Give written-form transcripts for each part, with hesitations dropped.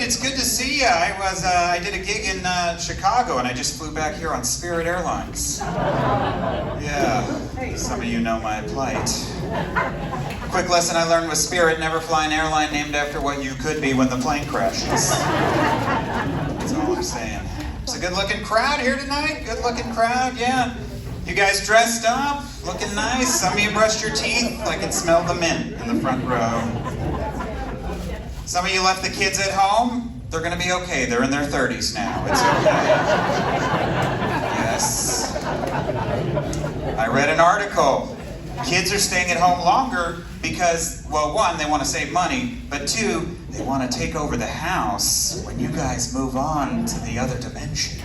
David, it's good to see you. I did a gig in Chicago, and I just flew back here on Spirit Airlines. Yeah, some of you know my plight. Quick lesson I learned with Spirit: never fly an airline named after what you could be when the plane crashes. That's all I'm saying. It's a good-looking crowd here tonight. Good-looking crowd, yeah. You guys dressed up, looking nice. Some of you brushed your teeth. I can smell the mint in the front row. Some of you left the kids at home. They're going to be okay. They're in their 30s now. It's okay. Yes. I read an article. Kids are staying at home longer because, well, one, they want to save money, but two, they want to take over the house when you guys move on to the other dimension.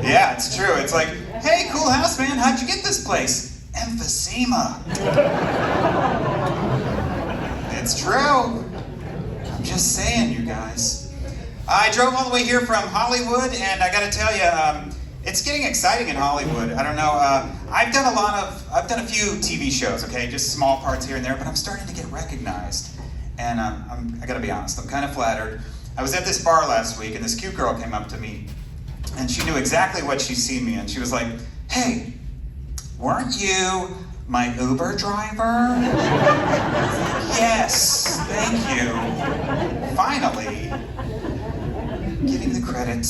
Yeah, it's true. It's like, hey, cool house, man. How'd you get this place? Emphysema. It's true. I'm just saying, you guys. I drove all the way here from Hollywood, and I got to tell you, it's getting exciting in Hollywood. I don't know. I've done a few TV shows, okay, just small parts here and there, but I'm starting to get recognized, and I got to be honest, I'm kind of flattered. I was at this bar last week, and this cute girl came up to me, and she knew exactly what she'd seen me in. She was like, "Hey, weren't you my Uber driver?" Yes, thank you. Finally, getting the credit.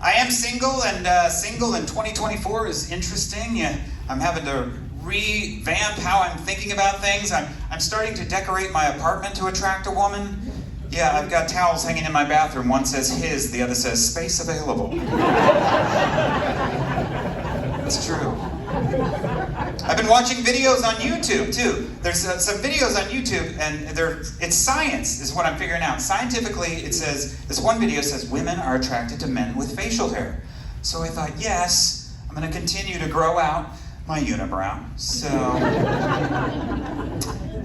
I am single, and single in 2024 is interesting. Yeah, I'm having to revamp how I'm thinking about things. I'm starting to decorate my apartment to attract a woman. Yeah, I've got towels hanging in my bathroom. One says his, the other says space available. It's true. I've been watching videos on YouTube, too. There's some videos on YouTube, and it's science, is what I'm figuring out. Scientifically, it says, this one video says, women are attracted to men with facial hair. So I thought, yes, I'm going to continue to grow out my unibrow. So,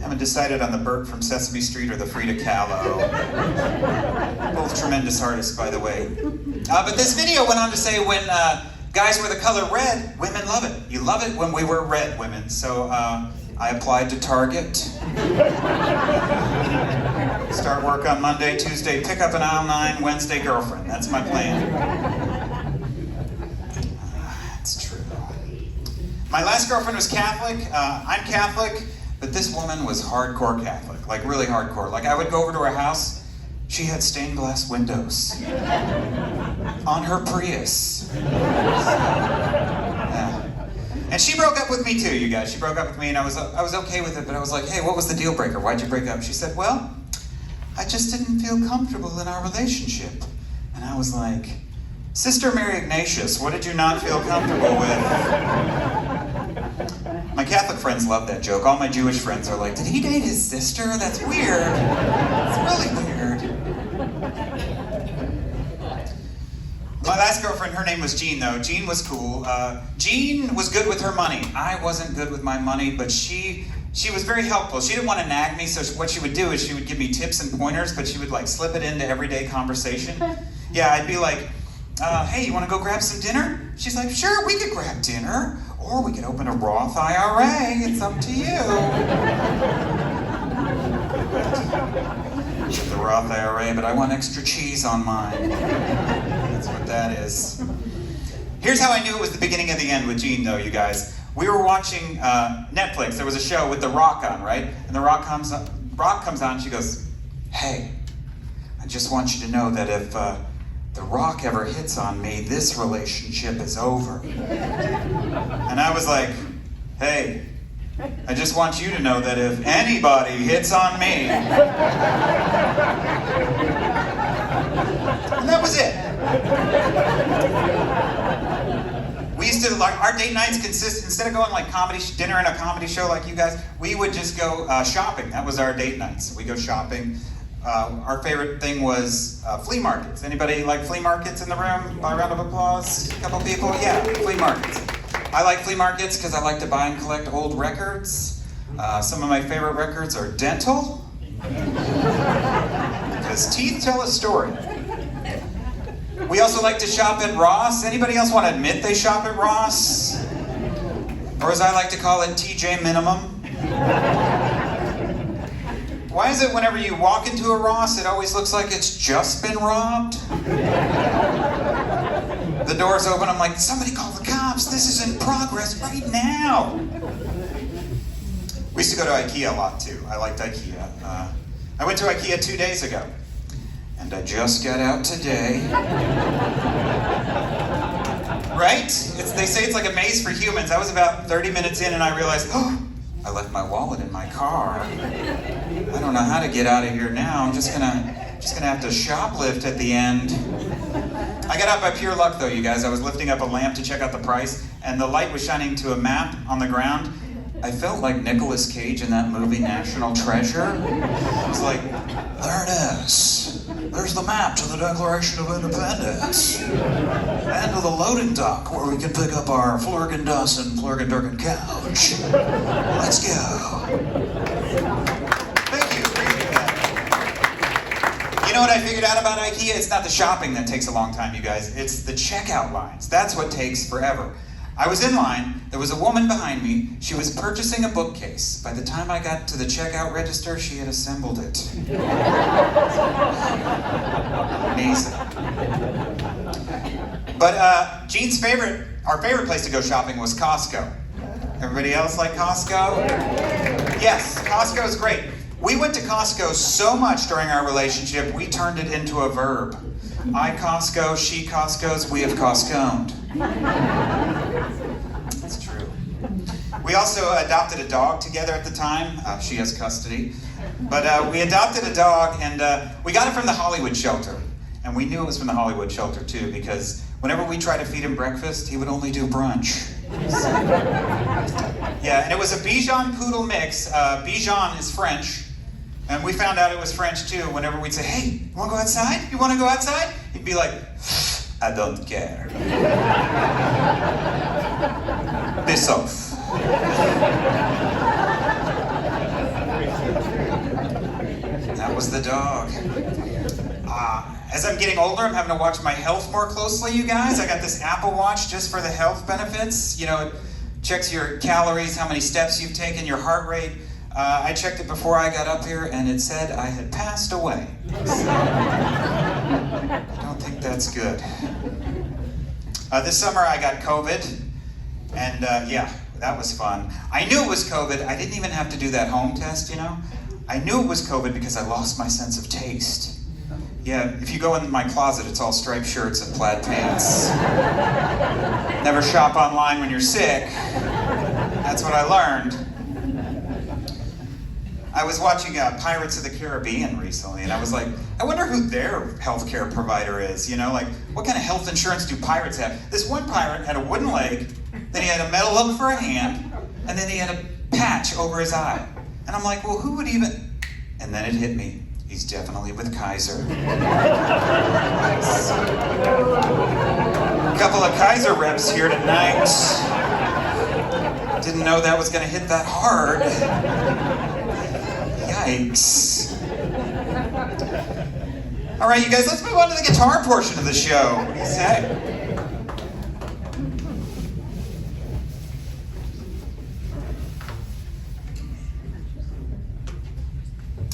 haven't decided on the Bert from Sesame Street or the Frida Kahlo. Both tremendous artists, by the way. But this video went on to say when guys wear the color red, women love it. You love it when we wear red, women. So I applied to Target. Start work on Monday, Tuesday, pick up an aisle 9, Wednesday, girlfriend. That's my plan. It's true. My last girlfriend was Catholic. I'm Catholic, but this woman was hardcore Catholic, like really hardcore. Like I would go over to her house. She had stained glass windows on her Prius. Yeah. And she broke up with me too, you guys. She broke up with me, and I was okay with it, but I was like, hey, what was the deal breaker? Why'd you break up? She said, well, I just didn't feel comfortable in our relationship. And I was like, Sister Mary Ignatius, what did you not feel comfortable with? My Catholic friends love that joke. All my Jewish friends are like, did he date his sister? That's weird. It's really weird. My last girlfriend, her name was Jean, though. Jean was cool. Jean was good with her money. I wasn't good with my money, but she was very helpful. She didn't want to nag me, so what she would do is she would give me tips and pointers, but she would like slip it into everyday conversation. Yeah, I'd be like, hey, you want to go grab some dinner? She's like, sure, we could grab dinner, or we could open a Roth IRA. It's up to you. The Roth IRA, but I want extra cheese on mine. That's what that is. Here's how I knew it was the beginning of the end with Jean, though, you guys. We were watching Netflix. There was a show with The Rock on, right? And The Rock comes on, and she goes, hey, I just want you to know that if The Rock ever hits on me, this relationship is over. And I was like, hey, I just want you to know that if anybody hits on me. And that was it. We used to, like, our date nights consist, instead of going like dinner and a comedy show like you guys, we would just go shopping. That was our date nights. We go shopping. Our favorite thing was flea markets. Anybody like flea markets in the room? By a round of applause? A couple people? Yeah, flea markets. I like flea markets because I like to buy and collect old records. Some of my favorite records are dental, because teeth tell a story. We also like to shop at Ross. Anybody else want to admit they shop at Ross? Or as I like to call it, TJ Minimum. Why is it whenever you walk into a Ross, it always looks like it's just been robbed? The door's open, I'm like, somebody call the cops, this is in progress right now. We used to go to IKEA a lot too. I liked IKEA. I went to IKEA 2 days ago, and I just got out today. Right? They say it's like a maze for humans. I was about 30 minutes in and I realized, oh, I left my wallet in my car. I don't know how to get out of here now. I'm just gonna have to shoplift at the end. I got out by pure luck though, you guys. I was lifting up a lamp to check out the price, and the light was shining to a map on the ground. I felt like Nicolas Cage in that movie National Treasure. It was like, there it is. There's the map to the Declaration of Independence. And to the loading dock where we can pick up our Flurgendus and Flurgendurken couch. Let's go. Thank you. Appreciate that. You know what I figured out about IKEA? It's not the shopping that takes a long time, you guys. It's the checkout lines. That's what takes forever. I was in line, there was a woman behind me, she was purchasing a bookcase. By the time I got to the checkout register, she had assembled it. Amazing. But Gene's our favorite place to go shopping was Costco. Everybody else like Costco? Yes, Costco is great. We went to Costco so much during our relationship, we turned it into a verb. I Costco, she Costco's, we have Costco'd. That's true. We also adopted a dog together at the time. She has custody. But we adopted a dog, and we got it from the Hollywood shelter. And we knew it was from the Hollywood shelter, too, because whenever we tried to feed him breakfast, he would only do brunch. Yeah, and it was a Bichon Poodle mix. Bichon is French. And we found out it was French, too. Whenever we'd say, hey, you want to go outside? You want to go outside? He'd be like, I don't care. Piss off. That was the dog. As I'm getting older, I'm having to watch my health more closely, you guys. I got this Apple Watch just for the health benefits. You know, it checks your calories, how many steps you've taken, your heart rate. I checked it before I got up here, and it said I had passed away. I don't think that's good. This summer I got COVID, and yeah, that was fun. I knew it was COVID. I didn't even have to do that home test, you know? I knew it was COVID because I lost my sense of taste. Yeah, if you go in my closet, it's all striped shirts and plaid pants. Never shop online when you're sick. That's what I learned. I was watching Pirates of the Caribbean recently, and I was like, I wonder who their healthcare provider is, you know? Like, what kind of health insurance do pirates have? This one pirate had a wooden leg, then he had a metal hook for a hand, and then he had a patch over his eye. And I'm like, well, who would even... And then it hit me. He's definitely with Kaiser. A couple of Kaiser reps here tonight. Didn't know that was going to hit that hard. Yikes. All right, you guys, let's move on to the guitar portion of the show. What do you say?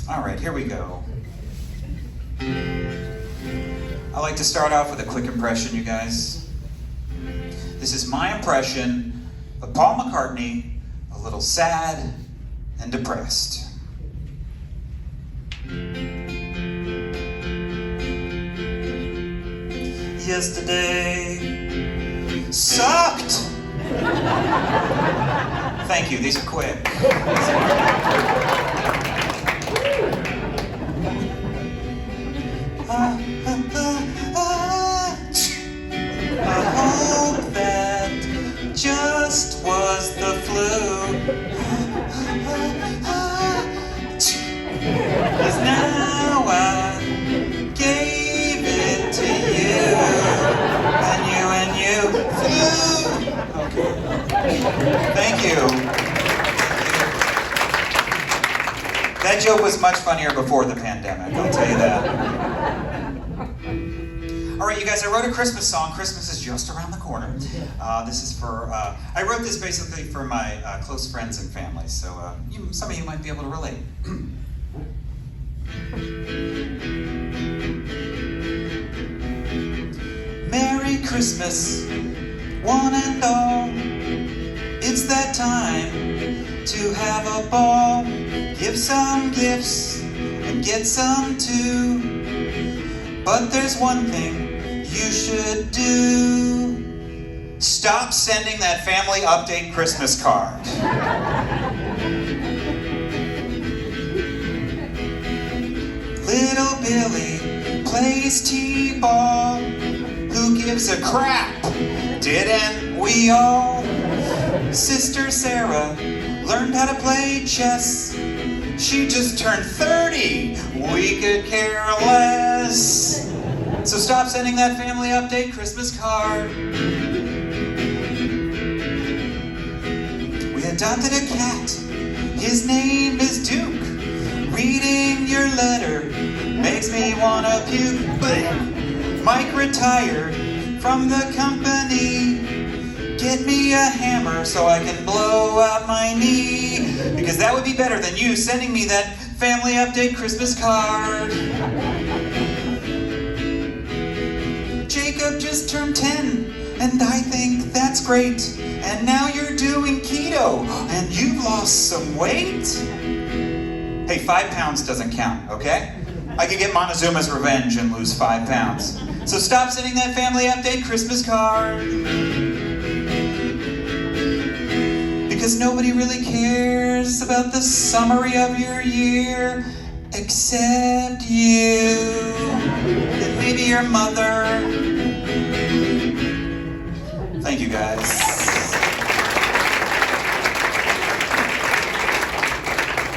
All right, here we go. I like to start off with a quick impression, you guys. This is my impression of Paul McCartney, a little sad and depressed. Yesterday sucked. Thank you, these are quick. I hope that just was the flu. 'Cause now I gave it to you, and you flew. Okay. Thank you. That joke was much funnier before the pandemic, I'll tell you that. All right, you guys, I wrote a Christmas song. Christmas is just around the corner. This is for, I wrote this basically for my close friends and family, so some of you might be able to relate. Merry Christmas, one and all. It's that time to have a ball. Give some gifts and get some too. But there's one thing you should do. Stop sending that family update Christmas card. Little Billy plays t-ball. Who gives a crap? Didn't we all? Sister Sarah learned how to play chess. She just turned 30. We could care less. So stop sending that family update Christmas card. We adopted a cat. His name is Duke. Reading your letter makes me wanna puke. But Mike retired from the company. Get me a hammer so I can blow out my knee. Because that would be better than you sending me that family update Christmas card. Jacob just turned 10, and I think that's great. And now you're doing keto, and you've lost some weight. Hey, 5 pounds doesn't count, okay? I could get Montezuma's revenge and lose 5 pounds. So stop sending that family update Christmas card. Because nobody really cares about the summary of your year except you and maybe your mother. Thank you, guys.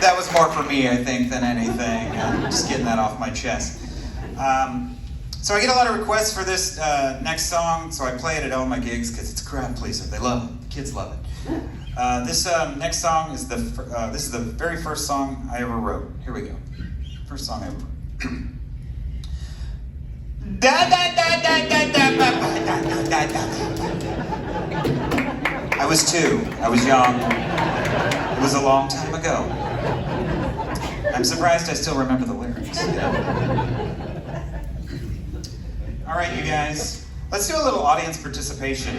That was more for me, I think, than anything. I'm just getting that off my chest. So I get a lot of requests for this next song, so I play it at all my gigs because it's a crowd pleaser. They love it. The kids love it. This next song is this is the very first song I ever wrote. Here we go. First song I ever wrote. I was 2. I was young. It was a long time ago. I'm surprised I still remember the lyrics. All right, you guys. Let's do a little audience participation.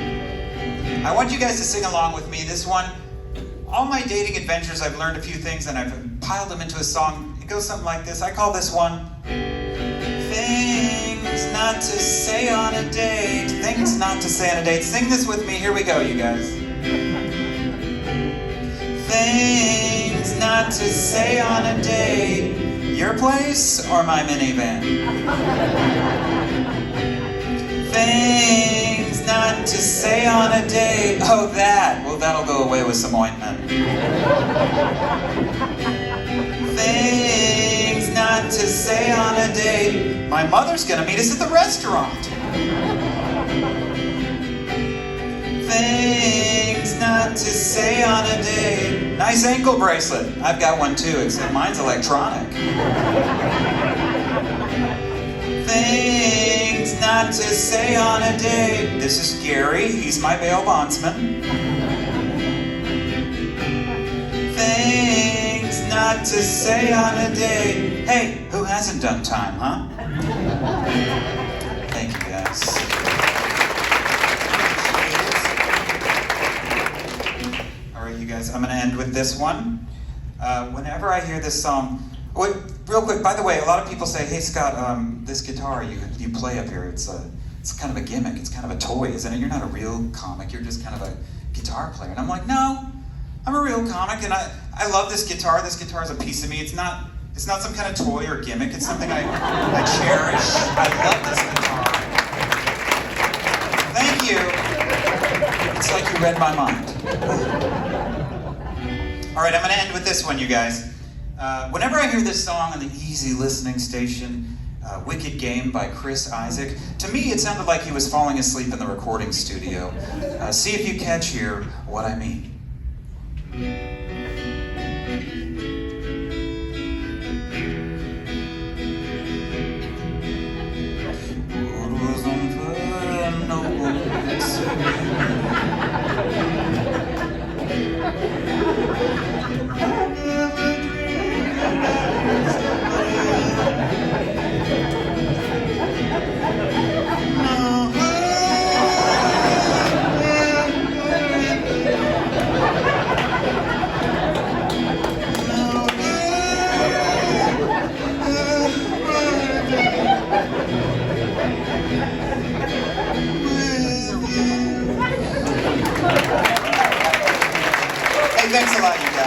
I want you guys to sing along with me. This one, all my dating adventures, I've learned a few things and I've piled them into a song. It goes something like this. I call this one, Things Not to Say on a Date. Things Not to Say on a Date. Sing this with me. Here we go, you guys. Things not to say on a date. Your place or my minivan? Things not to say on a date. Oh, that. Well, that'll go away with some ointment. Things not to say on a date. My mother's gonna meet us at the restaurant. Things not to say on a date. Nice ankle bracelet. I've got one too, except mine's electronic. Things not to say on a date. This is Gary, he's my bail bondsman. Things not to say on a date. Hey, who hasn't done time, huh? Thank you, guys. All right, you guys, I'm gonna end with this one. Whenever I hear this song, wait, real quick, by the way, a lot of people say, hey Scott, this guitar you play up here, it's kind of a gimmick, it's kind of a toy, isn't it? You're not a real comic, you're just kind of a guitar player. And I'm like, no, I'm a real comic, and I love this guitar. This guitar is a piece of me. It's not some kind of toy or gimmick, it's something I cherish. I love this guitar. Thank you. It's like you read my mind. All right, I'm gonna end with this one, you guys. Whenever I hear this song on the easy listening station, Wicked Game by Chris Isaac, to me it sounded like he was falling asleep in the recording studio. See if you catch here what I mean. What was on fire, no one could see. I never dreamed Thanks a lot, you guys.